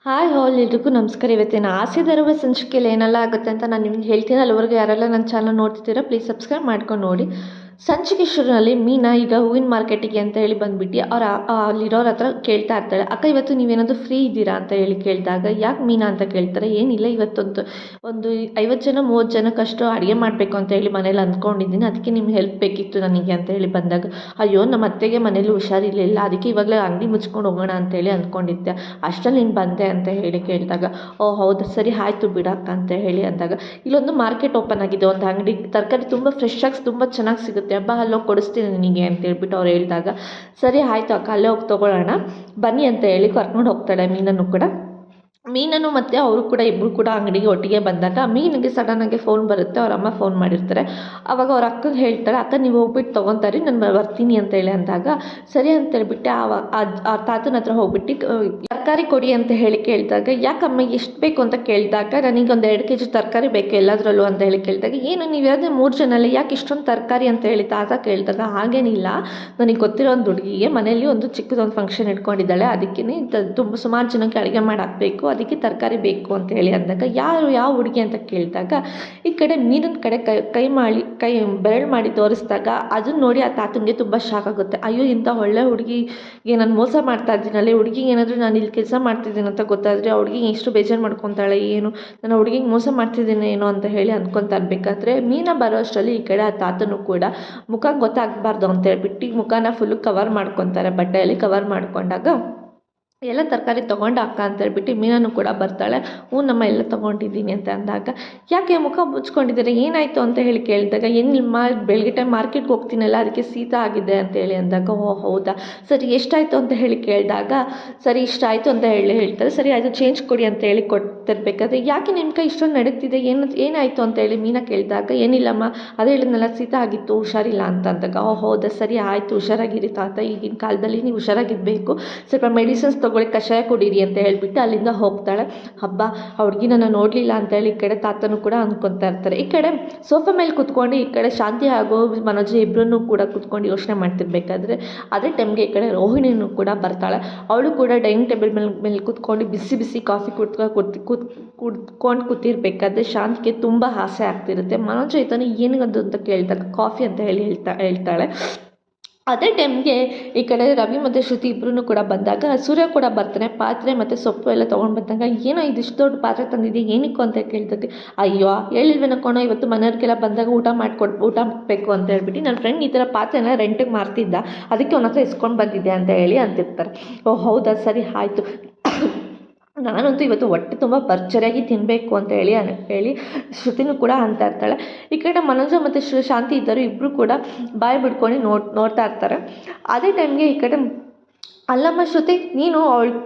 Hi all ಎಲ್ರಿಗೂ ನಮಸ್ಕಾರ. ಇವತ್ತಿನ ಆಸೆ ತರುವ ಸಂಚಿಕೆಯಲ್ಲಿ ಏನೆಲ್ಲ ಆಗುತ್ತೆ ಅಂತ ನಾನು ನಿಮ್ಗೆ ಹೇಳ್ತೀನಿ. ಅಲ್ಲಿವರೆಗೂ ಯಾರೆಲ್ಲ ನನ್ನ ಚಾನಲ್ ನೋಡ್ತಿದ್ದೀರಾ ಪ್ಲೀಸ್ ಸಬ್ಸ್ಕ್ರೈಬ್ ಮಾಡ್ಕೊಂಡು ನೋಡಿ. ಸಂಚಿಕೆ ಶುರುವಿನಲ್ಲಿ ಮೀನಾ ಈಗ ಹೂವಿನ ಮಾರ್ಕೆಟಿಗೆ ಅಂತ ಹೇಳಿ ಬಂದುಬಿಟ್ಟು ಅಲ್ಲಿರೋರ ಹತ್ರ ಕೇಳ್ತಾ ಇರ್ತಾಳೆ, ಅಕ್ಕ ಇವತ್ತು ನೀವೇನಾದರೂ ಫ್ರೀ ಇದ್ದೀರಾ ಅಂತ ಹೇಳಿ ಕೇಳಿದಾಗ, ಯಾಕೆ ಮೀನಾ ಅಂತ ಕೇಳ್ತಾರೆ. ಏನಿಲ್ಲ, ಇವತ್ತೊಂದು ಒಂದು 50 ಜನ 30 ಜನಕ್ಕಷ್ಟು ಅಡುಗೆ ಮಾಡಬೇಕು ಅಂತ ಹೇಳಿ ಮನೇಲಿ ಅಂದ್ಕೊಂಡಿದ್ದೀನಿ, ಅದಕ್ಕೆ ನಿಮ್ಮ ಹೆಲ್ಪ್ ಬೇಕಿತ್ತು ನನಗೆ ಅಂತ ಹೇಳಿ ಬಂದಾಗ, ಅಯ್ಯೋ ನಮ್ಮ ಅತ್ತೆಗೆ ಮನೇಲಿ ಹುಷಾರಿರಲಿಲ್ಲ, ಅದಕ್ಕೆ ಇವಾಗಲೇ ಅಂಗಡಿ ಮುಚ್ಕೊಂಡು ಹೋಗೋಣ ಅಂತೇಳಿ ಅಂದ್ಕೊಂಡಿದ್ದೆ, ಅಷ್ಟರಲ್ಲಿ ನೀನು ಬಂದೆ ಅಂತ ಹೇಳಿ ಕೇಳಿದಾಗ, ಓ ಹೌದಾ ಸರಿ ಆಯಿತು ಬಿಡಕ್ಕ ಅಂತ ಹೇಳಿ ಅಂದಾಗ, ಇಲ್ಲೊಂದು ಮಾರ್ಕೆಟ್ ಓಪನ್ ಆಗಿದೆ, ಒಂದು ಅಂಗಡಿ ತರಕಾರಿ ತುಂಬ ಫ್ರೆಶ್ ಆಗಿ ತುಂಬ ಚೆನ್ನಾಗಿ ಸಿಗುತ್ತೆ, ಹಬ್ಬ ಅಲ್ಲೋಗಿ ಕೊಡಿಸ್ತೀನಿ ನಿನಗೆ ಅಂತ ಹೇಳ್ಬಿಟ್ಟು ಅವ್ರು ಹೇಳಿದಾಗ, ಸರಿ ಆಯಿತು ಅಕ್ಕ ಅಲ್ಲೇ ಹೋಗಿ ತೊಗೊಳ್ಳೋಣ ಬನ್ನಿ ಅಂತ ಹೇಳಿ ಕರ್ಕೊಂಡು ಹೋಗ್ತಾಳೆ ಮೀನನ್ನು ಕೂಡ. ಮೀನನ್ನು ಮತ್ತು ಅವರು ಕೂಡ ಇಬ್ಬರು ಕೂಡ ಅಂಗಡಿಗೆ ಒಟ್ಟಿಗೆ ಬಂದಾಗ ಮೀನಿಗೆ ಸಡನ್ನಾಗಿ ಫೋನ್ ಬರುತ್ತೆ, ಅವ್ರ ಅಮ್ಮ ಫೋನ್ ಮಾಡಿರ್ತಾರೆ. ಆವಾಗ ಅವ್ರ ಅಕ್ಕಗೆ ಹೇಳ್ತಾರೆ, ಅಕ್ಕ ನೀವು ಹೋಗ್ಬಿಟ್ಟು ತೊಗೊತಾರೆ ನಾನು ಬರ್ತೀನಿ ಅಂತ ಹೇಳಿ ಅಂದಾಗ, ಸರಿ ಅಂತ ಹೇಳ್ಬಿಟ್ಟು ಆ ತಾತನ ಹತ್ರ ಹೋಗ್ಬಿಟ್ಟು ತರಕಾರಿ ಕೊಡಿ ಅಂತ ಹೇಳಿ ಕೇಳಿದಾಗ, ಯಾಕಮ್ಮ ಎಷ್ಟು ಬೇಕು ಅಂತ ಕೇಳಿದಾಗ, ನನಗೆ ಒಂದು 2 kg ತರಕಾರಿ ಬೇಕು ಎಲ್ಲದರಲ್ಲೂ ಅಂತ ಹೇಳಿ ಕೇಳಿದಾಗ, ಏನು ನೀವು ಯಾವುದೇ 3 ಜನ ಅಲ್ಲ ಯಾಕೆ ಇಷ್ಟೊಂದು ತರಕಾರಿ ಅಂತ ಹೇಳಿ ತಾತ ಕೇಳಿದಾಗ, ಹಾಗೇನಿಲ್ಲ ನನಗೆ ಗೊತ್ತಿರೋ ಒಂದು ಹುಡುಗಿಗೆ ಮನೆಯಲ್ಲಿ ಒಂದು ಚಿಕ್ಕದೊಂದು ಫಂಕ್ಷನ್ ಇಟ್ಕೊಂಡಿದ್ದಾಳೆ, ಅದಕ್ಕೆ ತುಂಬ ಸುಮಾರು ಜನಕ್ಕೆ ಅಡುಗೆ ಮಾಡಾಕಬೇಕು, ಅದಕ್ಕೆ ತರಕಾರಿ ಬೇಕು ಅಂತ ಹೇಳಿ ಅಂದಾಗ, ಯಾವ ಹುಡುಗಿ ಅಂತ ಕೇಳಿದಾಗ, ಈ ಕಡೆ ಮೀನಿನ ಕಡೆ ಕೈ ಬೆರಳು ಮಾಡಿ ತೋರಿಸಿದಾಗ ಅದನ್ನ ನೋಡಿ ಆ ತಾತನಿಗೆ ತುಂಬ ಶಾಕ್ ಆಗುತ್ತೆ. ಅಯ್ಯೋ ಇಂಥ ಒಳ್ಳೆ ಹುಡುಗಿಗೆ ನಾನು ಮೋಸ ಮಾಡ್ತಾ ಇದ್ದೀನಲ್ಲ, ಹುಡುಗಿಗೆ ಏನಾದರೂ ನಾನು ಇಲ್ಲಿ ಕೆಲಸ ಮಾಡ್ತಿದ್ದೀನಿ ಅಂತ ಗೊತ್ತಾದರೆ ಆ ಹುಡುಗಿ ಎಷ್ಟು ಬೇಜಾರು ಮಾಡ್ಕೊತಾಳೆ, ಏನು ನಾನು ಹುಡುಗಿಗೆ ಮೋಸ ಮಾಡ್ತಿದ್ದೀನಿ ಏನೋ ಅಂತ ಹೇಳಿ ಅಂದ್ಕೊತಾ ಇರಬೇಕಾದ್ರೆ ಮೀನಾ ಬರೋ ಅಷ್ಟರಲ್ಲಿ ಈ ಕಡೆ ಆ ತಾತನೂ ಕೂಡ ಮುಖ ಗೊತ್ತಾಗಬಾರ್ದು ಅಂತ ಹೇಳ್ಬಿಟ್ಟು ಮುಖನ ಫುಲ್ಲು ಕವರ್ ಮಾಡ್ಕೊತಾರೆ, ಬಟ್ಟೆಯಲ್ಲಿ ಕವರ್ ಮಾಡ್ಕೊಂಡಾಗ ಎಲ್ಲ ತರಕಾರಿ ತೊಗೊಂಡು ಅಕ್ಕ ಅಂತ ಹೇಳ್ಬಿಟ್ಟು ಮೀನನ್ನು ಕೂಡ ಬರ್ತಾಳೆ. ಹ್ಞೂ ನಮ್ಮ ಎಲ್ಲ ತೊಗೊಂಡಿದ್ದೀನಿ ಅಂತ ಅಂದಾಗ, ಯಾಕೆ ಮುಖ ಮುಚ್ಕೊಂಡಿದ್ದೀರಾ ಏನಾಯಿತು ಅಂತ ಹೇಳಿ ಕೇಳಿದಾಗ, ಏನಿಲ್ಲ ಬೆಳಗ್ಗೆ ಟೈಮ್ ಮಾರ್ಕೆಟ್ಗೆ ಹೋಗ್ತೀನಲ್ಲ ಅದಕ್ಕೆ ಶೀತ ಆಗಿದೆ ಅಂತ ಹೇಳಿ ಅಂದಾಗ, ಓ ಹೌದಾ ಸರಿ ಎಷ್ಟಾಯಿತು ಅಂತ ಹೇಳಿ ಕೇಳಿದಾಗ, ಸರಿ ಇಷ್ಟ ಆಯಿತು ಅಂತ ಹೇಳ್ತಾರೆ. ಸರಿ ಆಯಿತು ಚೇಂಜ್ ಕೊಡಿ ಅಂತ ಹೇಳಿ ಕೊಡ್ತಿರ್ಬೇಕಾದ್ರೆ, ಯಾಕೆ ನಿಮ್ಮ ಕೈ ಇಷ್ಟೊಂದು ನಡೀತಿದೆ ಏನಾಯಿತು ಅಂತ ಹೇಳಿ ಮೀನಾ ಕೇಳಿದಾಗ, ಏನಿಲ್ಲಮ್ಮ ಅದೇ ಹೇಳಿದ್ನಲ್ಲ ಶೀತ ಆಗಿತ್ತು ಹುಷಾರಿಲ್ಲ ಅಂತ ಅಂದಾಗ, ಓ ಹೌದಾ ಸರಿ ಆಯಿತು ಹುಷಾರಾಗಿರಿ ತಾತ, ಈಗಿನ ಕಾಲದಲ್ಲಿ ನೀವು ಹುಷಾರಾಗಿರಬೇಕು, ಸ್ವಲ್ಪ ಮೆಡಿಸಿನ್ಸ್ ತೊಗೊಳ್ಳಿ ಕಷಾಯ ಕುಡೀರಿ ಅಂತ ಹೇಳ್ಬಿಟ್ಟು ಅಲ್ಲಿಂದ ಹೋಗ್ತಾಳೆ. ಹಬ್ಬ ಹುಡುಗಿನ ನಾನು ನೋಡಲಿಲ್ಲ ಅಂತೇಳಿ ಈ ಕಡೆ ತಾತನೂ ಕೂಡ ಅಂದ್ಕೊತಾ ಇರ್ತಾರೆ. ಈ ಕಡೆ ಸೋಫಾ ಮೇಲೆ ಕುತ್ಕೊಂಡು ಈ ಕಡೆ ಶಾಂತಿ ಹಾಗೂ ಮನೋಜ್ ಇಬ್ಬರನ್ನೂ ಕೂಡ ಕುತ್ಕೊಂಡು ಯೋಚನೆ ಮಾಡ್ತಿರ್ಬೇಕಾದ್ರೆ ಅದೇ ಟೈಮ್ಗೆ ಈ ಕಡೆ ರೋಹಿಣಿನೂ ಕೂಡ ಬರ್ತಾಳೆ. ಅವಳು ಕೂಡ ಡೈನಿಂಗ್ ಟೇಬಲ್ ಮೇಲೆ ಕುತ್ಕೊಂಡು ಬಿಸಿ ಬಿಸಿ ಕಾಫಿ ಕುಡ್ಕೊಂಡು ಕೂತಿರ್ಬೇಕಾದ್ರೆ ಶಾಂತಿಗೆ ತುಂಬ ಆಸೆ ಆಗ್ತಿರುತ್ತೆ. ಮನೋಜ್ ಆಯ್ತಾನೆ ಏನಿಗದು ಅಂತ ಕೇಳಿದಾಗ ಕಾಫಿ ಅಂತ ಹೇಳ್ತಾಳೆ. ಅದೇ ಟೈಮ್ಗೆ ಈ ಕಡೆ ರವಿ ಮತ್ತು ಶ್ರುತಿ ಇಬ್ಬರೂ ಕೂಡ ಬಂದಾಗ ಸೂರ್ಯ ಕೂಡ ಬರ್ತಾನೆ, ಪಾತ್ರೆ ಮತ್ತು ಸೊಪ್ಪು ಎಲ್ಲ ತೊಗೊಂಡು ಬಂದಾಗ, ಏನೋ ಇದಿಷ್ಟು ದೊಡ್ಡ ಪಾತ್ರೆ ತಂದಿದ್ದೆ ಏನಕ್ಕೂ ಅಂತ ಕೇಳಿದಾಗ, ಅಯ್ಯೋ ಹೇಳಿಲ್ವೇನೋ ಕಣೋ ಇವತ್ತು ಮನೆಯವ್ರಿಗೆಲ್ಲ ಬಂದಾಗ ಊಟ ಬೇಕು ಅಂತ ಹೇಳ್ಬಿಟ್ಟು ನನ್ನ ಫ್ರೆಂಡ್ ಈ ಥರ ಪಾತ್ರೆನ ರೆಂಟಿಗೆ ಮಾರ್ತಿದ್ದ, ಅದಕ್ಕೆ ಅವನ ಹತ್ರ ಇಸ್ಕೊಂಡು ಬಂದಿದ್ದೆ ಅಂತ ಹೇಳಿ ಅಂತಿರ್ತಾರೆ. ಓ ಹೌದಾ ಸರಿ ಆಯಿತು, ನಾನಂತೂ ಇವತ್ತು ಹೊಟ್ಟೆ ತುಂಬ ಭರ್ಜರಿಯಾಗಿ ತಿನ್ನಬೇಕು ಅಂತ ಹೇಳಿ ಶ್ರುತಿನೂ ಕೂಡ ಅಂತ ಇರ್ತಾಳೆ. ಈ ಕಡೆ ಮನೋಜ ಮತ್ತು ಶಾಂತಿ ಇದ್ದರು ಇಬ್ಬರು ಕೂಡ ಬಾಯಿ ಬಿಡ್ಕೊಂಡು ನೋಡ್ತಾ ಇರ್ತಾರೆ. ಅದೇ ಟೈಮ್ಗೆ ಈ ಕಡೆ, ಅಲ್ಲಮ್ಮ ಶ್ರುತಿ ನೀನು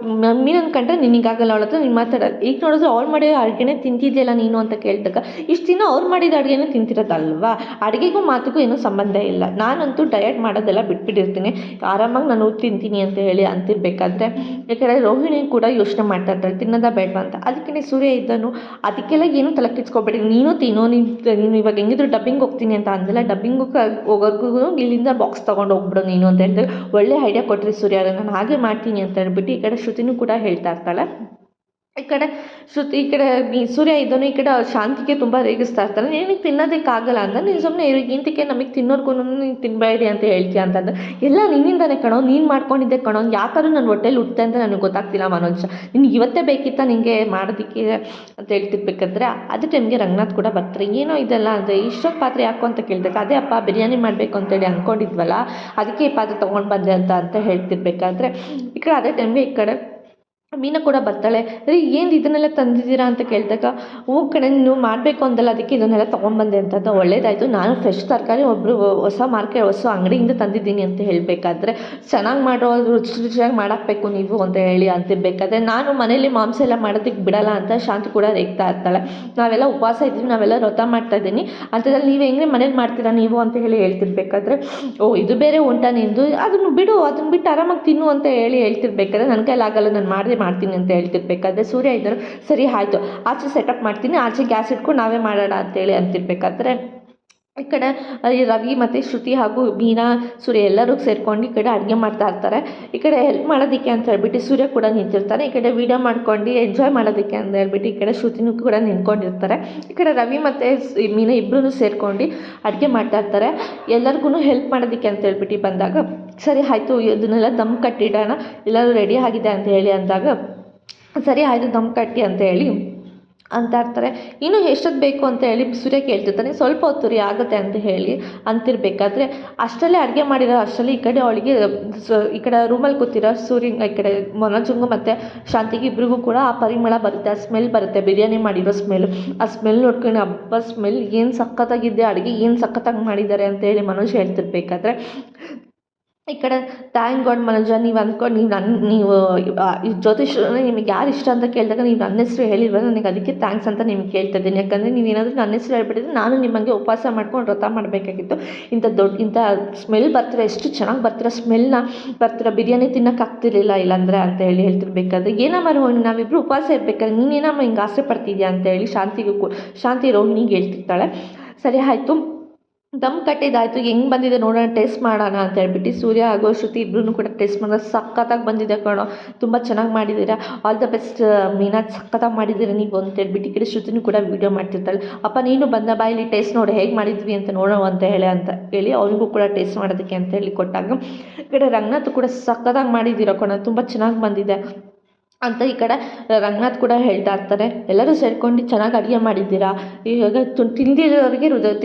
ಮೀನನ್ನು ಕಂಡ್ರೆ ನಿನಗಾಗಲ್ಲ, ಅವಳ ಹತ್ರ ನೀನು ಮಾತಾಡೋದು, ಈಗ ನೋಡಿದ್ರೆ ಅವ್ರು ಮಾಡಿರೋ ಅಡುಗೆನೇ ತಿಂತಿದ್ಯಲ್ಲ ನೀನು ಅಂತ ಕೇಳಿದಾಗ, ಇಷ್ಟು ದಿನ ಅವ್ರು ಮಾಡಿದ ಅಡುಗೆನೇ ತಿಂತಿರೋದಲ್ವಾ, ಅಡುಗೆಗೂ ಮಾತಿಗೂ ಏನೂ ಸಂಬಂಧ ಇಲ್ಲ, ನಾನಂತೂ ಡಯಟ್ ಮಾಡೋದೆಲ್ಲ ಬಿಟ್ಬಿಟ್ಟಿರ್ತೀನಿ, ಆರಾಮಾಗಿ ನಾನು ತಿಂತೀನಿ ಅಂತ ಹೇಳಿ ಅಂತಿರ್ಬೇಕಾದ್ರೆ ಈ ಕಡೆ ರೋಹಿಣಿ ಕೂಡ ಯೋಚನೆ ಮಾಡ್ತಾ ಇರ್ತಾಳೆ ತಿನ್ನೋದ ಬೇಡವಾ ಅಂತ. ಅದಕ್ಕೆ ಸೂರ್ಯ ಇದ್ದನು, ಅದಕ್ಕೆಲ್ಲ ಏನೂ ತಲೆ ಕೆಡಿಸ್ಕೊಬೇಡಿ, ನೀನು ತಿನ್ನೋ, ನೀನು ಇವಾಗ ಹೆಂಗಿದ್ರು ಡಬ್ಬಿಂಗ್ ಹೋಗ್ತೀನಿ ಅಂತ ಅಂದಿಲ್ಲ, ಡಬ್ಬಿಂಗು ಹೋಗೋರ್ಗು ಇಲ್ಲಿಂದ ಬಾಕ್ಸ್ ತೊಗೊಂಡು ಹೋಗ್ಬಿಡು ನೀನು ಅಂತ ಹೇಳಿದ್ರೆ, ಒಳ್ಳೆ ಐಡಿಯಾ ಕೊಟ್ಟರೆ ಸೂರ್ಯ, ನಾನು ಹಾಗೆ ಮಾಡ್ತೀನಿ ಅಂತ ಹೇಳ್ಬಿಟ್ಟು ಈ ಕಡೆ ಶ್ರುತಿನೂ ಕೂಡ ಹೇಳ್ತಾ ಇರ್ತಾಳೆ. ಈ ಕಡೆ ಸೂರ್ಯ ಇದ್ದನು ಈ ಕಡೆ ಶಾಂತಿಗೆ ತುಂಬ ರೇಗಿಸ್ತಾ ಇರ್ತಾನೆ, ನಿನಗೆ ತಿನ್ನೋದಕ್ಕಾಗಲ್ಲ ಅಂತ, ನೀನು ಸುಮ್ಮನೆ ಇಂತಕ್ಕೆ ನಮಗೆ ತಿನ್ನೋರ್ಗು ನೀನು ತಿನ್ನಬೇಡಿ ಅಂತ ಹೇಳ್ತೀಯ ಅಂತಂದ್ರೆ, ಎಲ್ಲ ನಿನ್ನಿಂದಾನೆ ಕಣೋ, ನೀನು ಮಾಡ್ಕೊಂಡಿದ್ದೆ ಕಣೋ, ಯಾಕಾದ್ರೂ ನನ್ನ ಹೊಟ್ಟೆಲಿ ಹುಟ್ಟೆ ಅಂತ ನನಗೆ ಗೊತ್ತಾಗ್ತಿಲ್ಲ ಮನೋಜ್, ನಿನಗೆ ಇವತ್ತೇ ಬೇಕಿತ್ತ ನಿನಗೆ ಮಾಡೋದಕ್ಕೆ ಅಂತ ಹೇಳ್ತಿರ್ಬೇಕಾದ್ರೆ ಅದೇ ಟೈಮ್ಗೆ ರಂಗನಾಥ್ ಕೂಡ ಬರ್ತಾರೆ. ಏನೋ ಇದೆಲ್ಲ ಅಂದರೆ ಇಷ್ಟೊಂದು ಪಾತ್ರೆ ಯಾಕೋ ಅಂತ ಕೇಳಿದಾಗ, ಅದೇ ಅಪ್ಪ ಬಿರಿಯಾನಿ ಮಾಡಬೇಕು ಅಂತೇಳಿ ಅಂದ್ಕೊಂಡಿದ್ವಲ್ಲ ಅದಕ್ಕೆ ಈ ಪಾತ್ರೆ ತೊಗೊಂಡು ಬಂದೆ ಅಂತ ಹೇಳ್ತಿರ್ಬೇಕಾದ್ರೆ ಈ ಕಡೆ ಅದೇ ಟೈಮ್ಗೆ ಈ ಕಡೆ ಮೀನಾ ಕೂಡ ಬರ್ತಾಳೆ. ರೀ ಏನು ಇದನ್ನೆಲ್ಲ ತಂದಿದ್ದೀರಾ ಅಂತ ಕೇಳಿದಾಗ, ಹೂ ಕಡೆ ನೀವು ಮಾಡಬೇಕು ಅಂದಲ್ಲ ಅದಕ್ಕೆ ಇದನ್ನೆಲ್ಲ ತೊಗೊಂಡ್ಬಂದೆ ಅಂತ. ಒಳ್ಳೇದಾಯಿತು, ನಾನು ಫ್ರೆಶ್ ತರಕಾರಿ ಹೊಸ ಅಂಗಡಿಯಿಂದ ತಂದಿದ್ದೀನಿ ಅಂತ ಹೇಳಬೇಕಾದ್ರೆ, ಚೆನ್ನಾಗಿ ಮಾಡೋ ರುಚಿಯಾಗಿ ಮಾಡಾಕಬೇಕು ನೀವು ಅಂತ ಹೇಳಿ ಅಂತಿರ್ಬೇಕಾದ್ರೆ, ನಾನು ಮನೇಲಿ ಮಾಂಸ ಎಲ್ಲ ಮಾಡೋದಕ್ಕೆ ಬಿಡಲ್ಲ ಅಂತ ಶಾಂತಿ ಕೂಡ ರೇಗ್ತಾ ಇರ್ತಾಳೆ. ನಾವೆಲ್ಲ ಉಪವಾಸ ಇದ್ದೀವಿ, ನಾವೆಲ್ಲ ವ್ರತ ಮಾಡ್ತಾಯಿದ್ದೀನಿ ಅಂಥದ್ರಲ್ಲಿ ನೀವು ಹೆಂಗೆ ಮನೇಲಿ ಮಾಡ್ತೀರಾ ನೀವು ಅಂತ ಹೇಳಿ ಹೇಳ್ತಿರ್ಬೇಕಾದ್ರೆ, ಓ ಇದು ಬೇರೆ ಉಂಟ ನಿಂದು, ಅದನ್ನು ಬಿಟ್ಟು ಆರಾಮಾಗಿ ತಿನ್ನು ಅಂತ ಹೇಳ್ತಿರ್ಬೇಕಾದ್ರೆ, ನನ್ನ ಕೈಲಾಗಲ್ಲ ನಾನು ಮಾಡ್ತೀನಿ ಅಂತ ಹೇಳ್ತಿರ್ಬೇಕಾದ್ರೆ ಸೂರ್ಯ ಇದ್ದರು, ಸರಿ ಆಯಿತು ಆಚೆ ಸೆಟಪ್ ಮಾಡ್ತೀನಿ, ಆಚೆ ಗ್ಯಾಸ್ ಇಟ್ಕೊಂಡು ನಾವೇ ಮಾಡೋಣ ಅಂತೇಳಿ ಅಂತಿರ್ಬೇಕಾದ್ರೆ ಈ ಕಡೆ ಈ ರವಿ ಮತ್ತು ಶ್ರುತಿ ಹಾಗೂ ಮೀನಾ ಸೂರ್ಯ ಎಲ್ಲರೂ ಸೇರ್ಕೊಂಡು ಈ ಕಡೆ ಅಡುಗೆ ಮಾಡ್ತಾ ಇರ್ತಾರೆ. ಈ ಕಡೆ ಹೆಲ್ಪ್ ಮಾಡೋದಕ್ಕೆ ಅಂತ ಹೇಳ್ಬಿಟ್ಟು ಸೂರ್ಯ ಕೂಡ ನಿಂತಿರ್ತಾನೆ. ಈ ಕಡೆ ವೀಡಿಯೋ ಮಾಡ್ಕೊಂಡು ಎಂಜಾಯ್ ಮಾಡೋದಕ್ಕೆ ಅಂತ ಹೇಳ್ಬಿಟ್ಟು ಈ ಕಡೆ ಶ್ರುತಿನೂ ಕೂಡ ನಿಂತ್ಕೊಂಡಿರ್ತಾರೆ. ಈ ಕಡೆ ರವಿ ಮತ್ತು ಮೀನಾ ಇಬ್ಬರೂ ಸೇರ್ಕೊಂಡು ಅಡುಗೆ ಮಾಡ್ತಾ ಇರ್ತಾರೆ. ಎಲ್ಲರಿಗೂ ಹೆಲ್ಪ್ ಮಾಡೋದಕ್ಕೆ ಅಂತ ಹೇಳ್ಬಿಟ್ಟು ಬಂದಾಗ ಸರಿ ಆಯಿತು ಇದನ್ನೆಲ್ಲ ದಮ್ ಕಟ್ಟಿಡೋಣ, ಎಲ್ಲರೂ ರೆಡಿ ಆಗಿದೆ ಅಂತ ಹೇಳಿ ಅಂದಾಗ ಸರಿ ಆಯಿತು ದಮ್ ಕಟ್ಟಿ ಅಂತ ಹೇಳಿ ಅಂತ ಇರ್ತಾರೆ. ಇನ್ನೂ ಎಷ್ಟೊತ್ತು ಬೇಕು ಅಂತ ಹೇಳಿ ಸೂರ್ಯ ಕೇಳ್ತಿರ್ತಾನೆ. ಸ್ವಲ್ಪ ಹೊತ್ತು ರೀ ಆಗುತ್ತೆ ಅಂತ ಹೇಳಿ ಅಂತಿರ್ಬೇಕಾದ್ರೆ ಅಷ್ಟರಲ್ಲೇ ಅಡುಗೆ ಮಾಡಿರೋ ಅಷ್ಟರಲ್ಲಿ ಈ ಕಡೆ ಅವಳಿಗೆ ಈ ಕಡೆ ರೂಮಲ್ಲಿ ಕೂತಿರೋ ಸೂರ್ಯ ಈ ಕಡೆ ಮನೋಜಂಗು ಮತ್ತು ಶಾಂತಿಗೆ ಇಬ್ರಿಗೂ ಕೂಡ ಆ ಪರಿಮಳ ಬರುತ್ತೆ, ಆ ಸ್ಮೆಲ್ ಬರುತ್ತೆ, ಬಿರಿಯಾನಿ ಮಾಡಿರೋ ಸ್ಮೆಲ್. ಆ ಸ್ಮೆಲ್ ನೋಡ್ಕೊಂಡು ಹಬ್ಬ ಸ್ಮೆಲ್ ಏನು ಸಖತ್ತಾಗಿದೆ, ಅಡುಗೆ ಏನು ಸಖತ್ತಾಗಿ ಮಾಡಿದ್ದಾರೆ ಅಂತ ಹೇಳಿ ಮನೋಜ್ ಹೇಳ್ತಿರ್ಬೇಕಾದ್ರೆ ಈ ಕಡೆ ಥ್ಯಾಂಕ್ ಗಾಡ್ ಮನೋಜ ನೀವು ಅಂದ್ಕೊಂಡು ನೀವು ಜ್ಯೋತಿಷ್ ನಿಮಗೆ ಯಾರು ಇಷ್ಟ ಅಂತ ಕೇಳಿದಾಗ ನೀವು ನನ್ನ ಹೆಸರು ಹೇಳಿಲ್ವ, ನನಗೆ ಅದಕ್ಕೆ ಥ್ಯಾಂಕ್ಸ್ ಅಂತ ನಿಮ್ಗೆ ಕೇಳ್ತಾ ಇದ್ದೀನಿ. ಯಾಕಂದರೆ ನೀವೇನಾದರೂ ನನ್ನ ಹೆಸರು ಹೇಳ್ಬಿಟ್ಟಿದ್ರೆ ನಾನು ನಿಮಗೆ ಉಪವಾಸ ಮಾಡ್ಕೊಂಡು ವ್ರತ ಮಾಡಬೇಕಾಗಿತ್ತು. ಇಂಥ ಸ್ಮೆಲ್ ಬರ್ತಿರೋ ಎಷ್ಟು ಚೆನ್ನಾಗಿ ಬರ್ತಿರೋ ಸ್ಮೆಲ್ನ ಬರ್ತಿರೋ ಬಿರಿಯಾನಿ ತಿನ್ನೋಕ್ಕಾಗ್ತಿರ್ಲಿಲ್ಲ ಇಲ್ಲಾಂದರೆ ಅಂತ ಹೇಳಿ ಹೇಳ್ತಿರ್ಬೇಕಾದ್ರೆ ಏನಮ್ಮ ರೋಹಿಣಿ ನಾವಿಬ್ಬರು ಉಪವಾಸ ಇರಬೇಕಾದ್ರೆ ನೀನೇನಮ್ಮ ಹಿಂಗೆ ಆಸೆ ಪಡ್ತಿದ್ಯಾ ಅಂತ ಹೇಳಿ ಶಾಂತಿ ರೋಹಿಣಿಗೆ ಹೇಳ್ತಿರ್ತಾಳೆ. ಸರಿ ಆಯಿತು ದಮ್ ಕಟ್ಟಿದ್ದಾಯಿತು, ಹೆಂಗೆ ಬಂದಿದೆ ನೋಡೋಣ ಟೇಸ್ಟ್ ಮಾಡೋಣ ಅಂತ ಹೇಳ್ಬಿಟ್ಟು ಸೂರ್ಯ ಹಾಗೂ ಶ್ರುತಿ ಇಬ್ಬರೂ ಕೂಡ ಟೇಸ್ಟ್ ಮಾಡೋದು ಸಖತ್ತಾಗಿ ಬಂದಿದೆ ಕಣೋ, ತುಂಬ ಚೆನ್ನಾಗಿ ಮಾಡಿದ್ದೀರಾ, ಆಲ್ ದ ಬೆಸ್ಟ್ ಮೀನಾ, ಸಖತ್ತಾಗಿ ಮಾಡಿದ್ದೀರಾ ನೀವು ಅಂತ ಹೇಳ್ಬಿಟ್ಟು ಈ ಕಡೆ ಶ್ರುತಿನೂ ಕೂಡ ವೀಡಿಯೋ ಮಾಡ್ತಿರ್ತಾಳೆ. ಅಪ್ಪ ನೀನು ಬಂದ ಬಾಯಲ್ಲಿ ಟೇಸ್ಟ್ ನೋಡಿ ಹೇಗೆ ಮಾಡಿದ್ವಿ ಅಂತ ನೋಡೋಣ ಅಂತ ಹೇಳಿ ಅವನಿಗೂ ಕೂಡ ಟೇಸ್ಟ್ ಮಾಡೋದಕ್ಕೆ ಅಂತ ಹೇಳಿ ಕೊಟ್ಟಾಗ ಈ ಕಡೆ ರಂಗನಾಥ್ ಕೂಡ ಸಖತ್ತಾಗಿ ಮಾಡಿದ್ದೀರಾ ಕಣೋ, ತುಂಬ ಚೆನ್ನಾಗಿ ಬಂದಿದೆ ಅಂತ ಈ ಕಡೆ ರಂಗನಾಥ್ ಕೂಡ ಹೇಳ್ತಾ ಇರ್ತಾರೆ. ಎಲ್ಲರೂ ಸೇರ್ಕೊಂಡು ಚೆನ್ನಾಗಿ ಅಡುಗೆ ಮಾಡಿದ್ದೀರಾ, ಇವಾಗ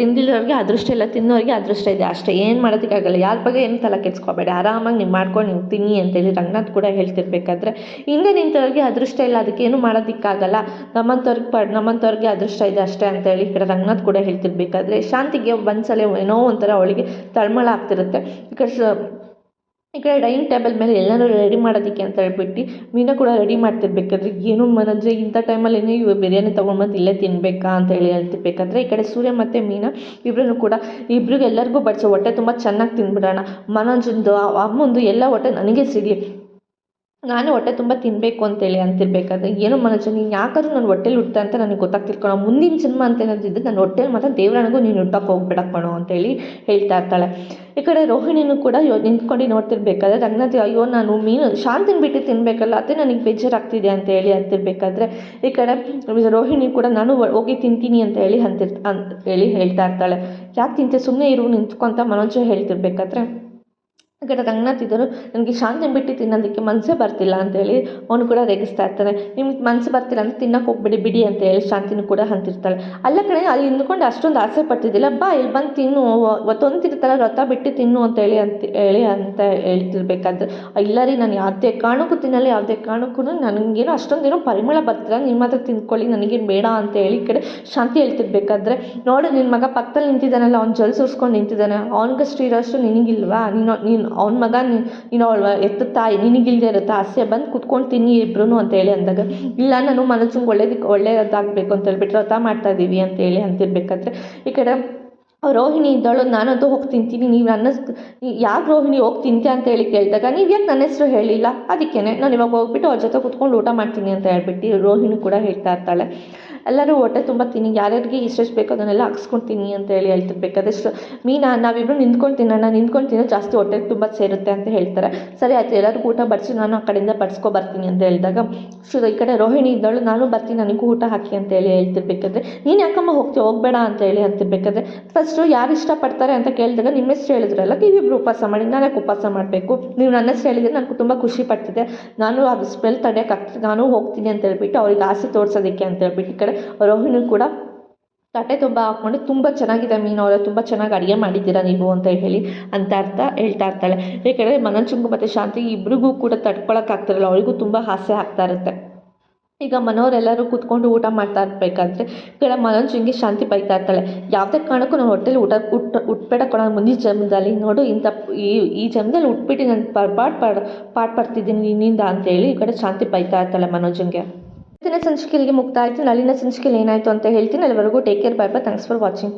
ತಿಂದಿರೋರಿಗೆ ಅದೃಷ್ಟ ಇಲ್ಲ, ತಿನ್ನೋರಿಗೆ ಅದೃಷ್ಟ ಇದೆ ಅಷ್ಟೇ, ಏನು ಮಾಡೋದಕ್ಕಾಗಲ್ಲ, ಯಾರ ಬಗ್ಗೆ ಏನು ತಲೆ ಕೆಡ್ಸ್ಕೊಬೇಡಿ, ಆರಾಮಾಗಿ ನೀವು ಮಾಡ್ಕೊಂಡು ನೀವು ತಿನ್ನಿ ಅಂತೇಳಿ ರಂಗನಾಥ್ ಕೂಡ ಹೇಳ್ತಿರ್ಬೇಕಾದ್ರೆ ಹಿಂದೆ ನಿಂತವ್ರಿಗೆ ಅದೃಷ್ಟ ಇಲ್ಲ, ಅದಕ್ಕೇನು ಮಾಡೋದಕ್ಕಾಗಲ್ಲ, ನಮ್ಮಂಥವ್ರಿಗೆ ಅದೃಷ್ಟ ಇದೆ ಅಷ್ಟೇ ಅಂತೇಳಿ ಈ ಕಡೆ ರಂಗನಾಥ್ ಕೂಡ ಹೇಳ್ತಿರ್ಬೇಕಾದ್ರೆ ಶಾಂತಿಗೆ ಒಂದ್ಸಲ ಏನೋ ಒಂಥರ ಅವಳಿಗೆ ತಳಮಳ ಆಗ್ತಿರುತ್ತೆ. ಈ ಕಡೆ ಡೈನಿಂಗ್ ಟೇಬಲ್ ಮೇಲೆ ಎಲ್ಲನೂ ರೆಡಿ ಮಾಡೋದಕ್ಕೆ ಅಂತ ಹೇಳ್ಬಿಟ್ಟು ಮೀನಾ ಕೂಡ ರೆಡಿ ಮಾಡ್ತಿರ್ಬೇಕಾದ್ರೆ ಏನು ಮನೋಜ್ ಇಂಥ ಟೈಮಲ್ಲಿ ಇವಾಗ ಬಿರಿಯಾನಿ ತೊಗೊಂಡ್ಬಂದು ಇಲ್ಲೇ ತಿನ್ನಬೇಕಾ ಅಂತ ಹೇಳಿ ಹೇಳ್ತಿರ್ಬೇಕಾದ್ರೆ ಈ ಕಡೆ ಸೂರ್ಯ ಮತ್ತು ಮೀನಾ ಇಬ್ಬರೂ ಕೂಡ ಇಬ್ಬರಿಗೂ ಎಲ್ಲರಿಗೂ ಬಡಿಸೋ ಹೊಟ್ಟೆ ತುಂಬ ಚೆನ್ನಾಗಿ ತಿಂದ್ಬಿಡೋಣ, ಮನೋಜಂದು ಅಮ್ಮಂದು ಎಲ್ಲ ಹೊಟ್ಟೆ ನನಗೆ ಸಿಗಲಿ, ನಾನು ಹೊಟ್ಟೆ ತುಂಬ ತಿನ್ನಬೇಕು ಅಂತೇಳಿ ಅಂತಿರ್ಬೇಕಾದ್ರೆ ಏನೋ ಮನೋಜ ನೀನು ಯಾಕಾದ್ರೂ ನನ್ನ ಹೊಟ್ಟೆಲಿ ಹುಟ್ಟ ಅಂತ ನನಗೆ ಗೊತ್ತಾಗ್ತಿರ್ಕೊಳೋ, ಮುಂದಿನ ಜನ್ಮ ಅಂತ ಏನಾದ್ರು ನನ್ನ ಹೊಟ್ಟೆಲಿ ಮಾತ್ರ ದೇವ್ರನಿಗೂ ನೀನು ಹುಟ್ಟಕ್ಕೆ ಹೋಗ್ಬಿಡಕ್ಕಣೋ ಅಂತೇಳಿ ಹೇಳ್ತಾ ಇರ್ತಾಳೆ. ಈ ಕಡೆ ರೋಹಿಣಿನೂ ಕೂಡ ನಿಂತ್ಕೊಂಡು ನೋಡ್ತಿರ್ಬೇಕಾದ್ರೆ ರಂಗನಾಥ್ ಅಯ್ಯೋ ನಾನು ಶಾಂತಿನ ಬಿಟ್ಟು ತಿನ್ನಬೇಕಲ್ಲ ಅದೇ ನನಗೆ ಬೇಜಾರಾಗ್ತಿದೆ ಅಂತ ಹೇಳಿ ಅಂತಿರ್ಬೇಕಾದ್ರೆ ಈ ಕಡೆ ರೋಹಿಣಿ ಕೂಡ ನಾನು ಹೋಗಿ ತಿಂತೀನಿ ಅಂತ ಹೇಳಿ ಹೇಳ್ತಾ ಇರ್ತಾಳೆ. ಯಾಕೆ ತಿಂತೆ ಸುಮ್ಮನೆ ಇರು ನಿಂತ್ಕೊಂತ ಮನೋಜ ಹೇಳ್ತಿರ್ಬೇಕಾದ್ರೆ ಈ ಕಡೆ ರಂಗನಾಥ್ ಇದ್ದರು ನನಗೆ ಶಾಂತಿ ಬಿಟ್ಟು ತಿನ್ನೋದಕ್ಕೆ ಮನಸ್ಸೇ ಬರ್ತಿಲ್ಲ ಅಂತೇಳಿ ಅವನು ಕೂಡ ರೇಗಿಸ್ತಾ ಇರ್ತಾನೆ. ನಿಮ್ಗೆ ಮನಸ್ಸು ಬರ್ತಿಲ್ಲ ಅಂತ ತಿನ್ನೋಕೆ ಹೋಗ್ಬಿಡಿ ಬಿಡಿ ಅಂತ ಹೇಳಿ ಶಾಂತಿನೂ ಕೂಡ ಅಂತಿರ್ತಾಳೆ. ಅಲ್ಲ ಕಡೆ ಅಲ್ಲಿ ನಿಂತ್ಕೊಂಡು ಅಷ್ಟೊಂದು ಆಸೆ ಪಡ್ತಿದ್ದಿಲ್ಲ, ಬಾ ಇಲ್ಲಿ ಬಂದು ತಿನ್ನು, ಒತ್ತೊಂತಿರ್ತಾಳೆ ವ್ರತ ಬಿಟ್ಟು ತಿನ್ನು ಅಂತ ಹೇಳ್ತಿರ್ಬೇಕಾದ್ರೆ ಇಲ್ಲ ರೀ ನಾನು ಯಾವುದೇ ಕಾರಣಕ್ಕೂ ತಿನ್ನಲ್ಲ, ಯಾವುದೇ ಕಾರಣಕ್ಕೂ ನನಗೇನೋ ಅಷ್ಟೊಂದೇನೋ ಪರಿಮಳ ಬರ್ತಿಲ್ಲ, ನಿಮ್ಮ ಹತ್ರ ತಿಂದ್ಕೊಳ್ಳಿ ನನಗೇನು ಬೇಡ ಅಂತ ಹೇಳಿ ಈ ಕಡೆ ಶಾಂತಿ ಹೇಳ್ತಿರ್ಬೇಕಾದ್ರೆ ನೋಡು ನಿನ್ನ ಮಗ ಪಕ್ಕದಲ್ಲಿ ನಿಂತಿದ್ದಾನಲ್ಲ, ಅವ್ನು ಜಲ್ ಸುರಿಸ್ಕೊಂಡು ನಿಂತಿದ್ದಾನೆ, ಅವ್ನಿಗಷ್ಟು ಇರೋಷ್ಟು ನಿನಗಿಲ್ವಾ, ನೀನು ಅವ್ನ ಮಗ ನೀನು ಅವಳ ಎತ್ತ ತಾಯಿ ನಿನಗಿಲ್ದೇ ಇರುತ್ತೆ ಆಸೆ ಬಂದು ಕುತ್ಕೊಂಡು ತಿನ್ನಿ ಇಬ್ರು ಅಂತ ಹೇಳಿ ಅಂದಾಗ ಇಲ್ಲ ನಾನು ಮನಸ್ಸಿಗೆ ಒಳ್ಳೇದಾಗಬೇಕು ಅಂತ ಹೇಳ್ಬಿಟ್ಟು ವ್ರತ ಮಾಡ್ತಾ ಇದ್ದೀವಿ ಅಂತ ಹೇಳಿ ಅಂತಿರ್ಬೇಕಾದ್ರೆ ಈ ಕಡೆ ರೋಹಿಣಿ ಇದ್ದಳು ನಾನಂತೂ ಹೋಗಿ ತಿಂತೀನಿ, ನೀವು ಯಾಕೆ ರೋಹಿಣಿ ಹೋಗಿ ತಿಂತೆ ಅಂತ ಹೇಳಿ ಕೇಳಿದಾಗ ನೀವು ಯಾಕೆ ನನ್ನ ಹೆಸರು ಹೇಳಿಲ್ಲ, ಅದಕ್ಕೇ ನಾನು ಇವಾಗ ಹೋಗ್ಬಿಟ್ಟು ಅವ್ರ ಜೊತೆ ಕುತ್ಕೊಂಡು ಊಟ ಮಾಡ್ತೀನಿ ಅಂತ ಹೇಳ್ಬಿಟ್ಟು ರೋಹಿಣಿ ಕೂಡ ಹೇಳ್ತಾ ಇರ್ತಾಳೆ. ಎಲ್ಲರೂ ಹೊಟ್ಟೆ ತುಂಬ ತಿನ್ನಿ, ಯಾರ್ಯಾರಿಗೆ ಇಷ್ಟೆಷ್ಟು ಬೇಕೋ ಅದನ್ನೆಲ್ಲ ಹಾಕ್ಸ್ಕೊಂಡು ತಿನ್ನಿ ಅಂತ ಹೇಳಿ ಹೇಳ್ತಿರ್ಬೇಕಾದಷ್ಟು ಮೀನಾ ನಾವಿಬ್ಬರು ನಿಂತ್ಕೊಂಡು ತಿನ್ನೋ ಜಾಸ್ತಿ ಹೊಟ್ಟೆಗೆ ತುಂಬ ಸೇರುತ್ತೆ ಅಂತ ಹೇಳ್ತಾರೆ. ಸರಿ ಆಯಿತು ಎಲ್ಲರಿಗೂ ಊಟ ಬಡಿಸಿ ನಾನು ಆ ಕಡೆಯಿಂದ ಬರ್ತೀನಿ ಅಂತ ಹೇಳಿದಾಗ ಈ ಕಡೆ ರೋಹಿಣಿ ಇದ್ದಳು ನಾನು ಬರ್ತೀನಿ ನನಗೂ ಊಟ ಹಾಕಿ ಅಂತ ಹೇಳಿ ಹೇಳ್ತಿರ್ಬೇಕಾದ್ರೆ ನೀನು ಯಾಕಮ್ಮ ಹೋಗಬೇಡ ಅಂತ ಹೇಳಿ ಅಂತಿರ್ಬೇಕಾದ್ರೆ ಫಸ್ಟು ಯಾರು ಇಷ್ಟಪಡ್ತಾರೆ ಅಂತ ಕೇಳಿದಾಗ ನಿಮ್ಮ ಹೆಸರು ಹೇಳಿದ್ರಲ್ಲ ನೀವಿಬ್ಬರು ಉಪವಾಸ ಮಾಡಿ ನಾನು ಯಾಕೆ ಉಪವಾಸ ಮಾಡಬೇಕು, ನೀವು ನನ್ನ ಹೆಸರು ಹೇಳಿದರೆ ನನಗೂ ತುಂಬ ಖುಷಿ ಪಡ್ತಿದೆ, ನಾನು ಅದು ಸ್ಮೆಲ್ ತಡೆಯೋಕ್ಕಾಗ್ತದೆ, ನಾನು ಹೋಗ್ತೀನಿ ಅಂತ ಹೇಳ್ಬಿಟ್ಟು ಅವ್ರಿಗೆ ಆಸೆ ತೋರಿಸೋದಕ್ಕೆ ಅಂತ ಹೇಳ್ಬಿಟ್ಟು ಈ ಕಡೆ ರೋಹಿಣಿ ಕೂಡ ತಟ್ಟೆ ತುಂಬ ಹಾಕ್ಕೊಂಡು ತುಂಬ ಚೆನ್ನಾಗಿದೆ ಮೀನು ಅವರೇ, ತುಂಬ ಚೆನ್ನಾಗಿ ಅಡುಗೆ ಮಾಡಿದ್ದೀರಾ ನೀವು ಅಂತ ಹೇಳಿ ಹೇಳ್ತಾ ಇರ್ತಾಳೆ. ಏಕೆಂದರೆ ಮನೋಜಂಗು ಮತ್ತು ಶಾಂತಿ ಇಬ್ರಿಗೂ ಕೂಡ ತಡ್ಕೊಳಕ್ಕಾಗ್ತಿರಲ್ಲ, ಅವಳಿಗೂ ತುಂಬ ಹಾಸ್ಯ ಆಗ್ತಾ ಇರುತ್ತೆ. ಈಗ ಮನೋರೆಲ್ಲರೂ ಕೂತ್ಕೊಂಡು ಊಟ ಮಾಡ್ತಾ ಇರಬೇಕಾದ್ರೆ ಈ ಕಡೆ ಮನೋಜಂಗೆ ಶಾಂತಿ ಬೈತಾ ಇರ್ತಾಳೆ, ಯಾವುದೇ ಕಾರಣಕ್ಕೂ ನಾನು ಹೊಟ್ಟೆಲಿ ಉಟ್ಬೇಡ ಕೊಡೋ ಮುಂದಿನ ಜನ್ಮದಲ್ಲಿ ನೋಡು ಈ ಜನ್ಮದಲ್ಲಿ ಉಟ್ಬಿಟ್ಟು ನಾನು ಪಾಠ ಪಡ್ತಿದ್ದೀನಿ ನಿನ್ನಿಂದ ಅಂತೇಳಿ ಈ ಕಡೆ ಶಾಂತಿ ಬೈತಾ ಇರ್ತಾಳೆ ಮನೋಜಂಗೆ. ಇವತ್ತಿನ ಸಂಚಿಕೆಗೆ ಮುಕ್ತಾಯ ಆಯಿತು. ನಾಳಿನ ಸಂಚಿಕೆಯಲ್ಲಿ ಏನಾಯಿತು ಅಂತ ಹೇಳ್ತೀನಿ. ಅಲ್ಲಿವರೆಗೂ take care, bye bye, thanks for watching.